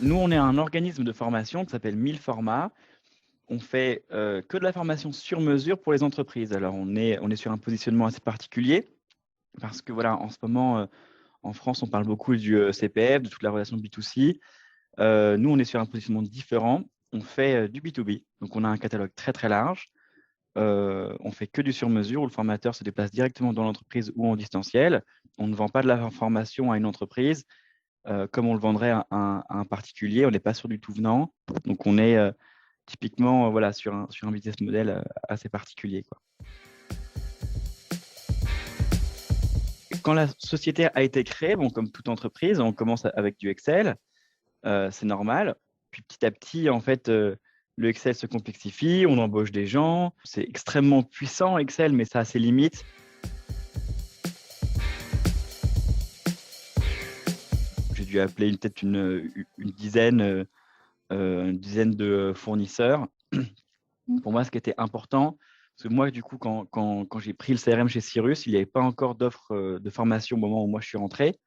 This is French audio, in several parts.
Nous, on est un organisme de formation qui s'appelle 1000 Formats. On fait, que de la formation sur mesure pour les entreprises. Alors on est sur un positionnement assez particulier parce que voilà, en ce moment, en France, on parle beaucoup du, CPF, de toute la relation B2C. Nous, on est sur un positionnement différent. On fait, du B2B, donc on a un catalogue très, très large. On fait que du sur mesure où le formateur se déplace directement dans l'entreprise ou en distanciel. On ne vend pas de la formation à une entreprise, comme on le vendrait à un particulier. On n'est pas sur du tout venant. Donc on est, typiquement, voilà, sur un business model, assez particulier, quoi. Quand la société a été créée, bon, comme toute entreprise, on commence avec du Excel, c'est normal. Puis petit à petit, en fait, le Excel se complexifie, on embauche des gens. C'est extrêmement puissant Excel, mais ça a ses limites. J'ai dû appeler peut-être une dizaine de fournisseurs. Mmh. Pour moi, ce qui était important, parce que moi, du coup, quand j'ai pris le CRM chez Cyrus, il n'y avait pas encore d'offre, de formation au moment où moi je suis rentré.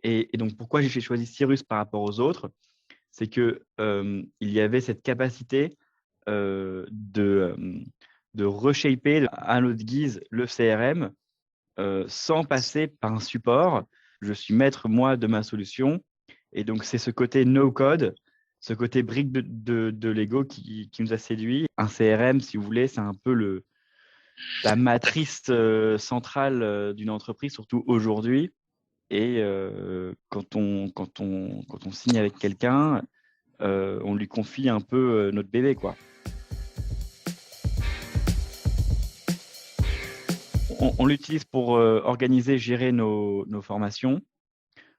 Et donc pourquoi j'ai choisi Cyrus par rapport aux autres? C'est que, il y avait cette capacité, de reshaper à notre guise le CRM, sans passer par un support. Je suis maître, moi, de ma solution et donc c'est ce côté no code, ce côté brique de Lego qui nous a séduits. Un CRM, si vous voulez, c'est un peu la matrice, centrale, d'une entreprise, surtout aujourd'hui. Et quand on signe avec quelqu'un, on lui confie un peu, notre bébé, quoi. On l'utilise pour, organiser, gérer nos formations.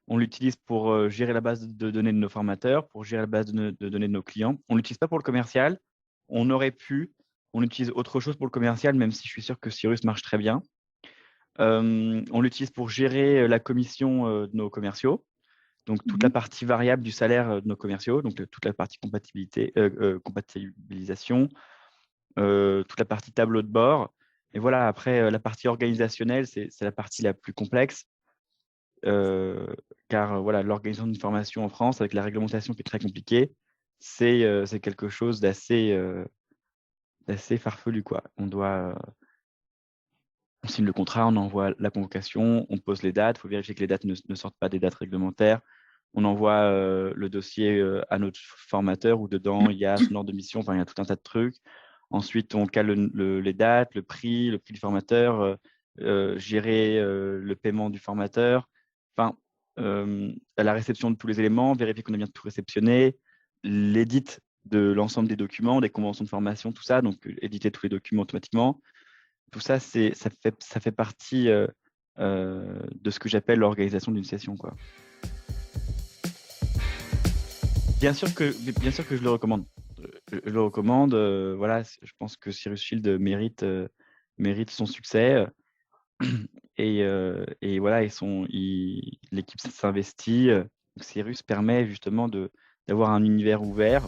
On l'utilise pour, gérer la base de données de nos formateurs, pour gérer la base de données de nos clients. On l'utilise pas pour le commercial. On aurait pu. On utilise autre chose pour le commercial, même si je suis sûr que Cyrus marche très bien. On l'utilise pour gérer, la commission, de nos commerciaux, donc toute la Mmh. partie variable du salaire, de nos commerciaux, donc toute la partie compatibilisation, toute la partie tableau de bord. Et voilà, après, la partie organisationnelle, c'est la partie la plus complexe, heu, car, voilà, l'organisation d'une formation en France avec la réglementation qui est très compliquée, c'est quelque chose d'assez farfelu, quoi. On signe le contrat, on envoie la convocation, on pose les dates, il faut vérifier que les dates ne sortent pas des dates réglementaires. On envoie, le dossier, à notre formateur où dedans il y a son ordre de mission, enfin il y a tout un tas de trucs. Ensuite, on cale les dates, le prix du formateur, gérer, le paiement du formateur. Enfin, à la réception de tous les éléments, vérifier qu'on a bien tout réceptionné, l'édit de l'ensemble des documents, des conventions de formation, tout ça, donc éditer tous les documents automatiquement. Tout ça, ça fait partie, de ce que j'appelle l'organisation d'une session, quoi. Bien sûr que je le recommande. Je le recommande, voilà, je pense que Cyrus Shield mérite son succès, et voilà, l'équipe s'investit, Cyrus permet justement d'avoir un univers ouvert.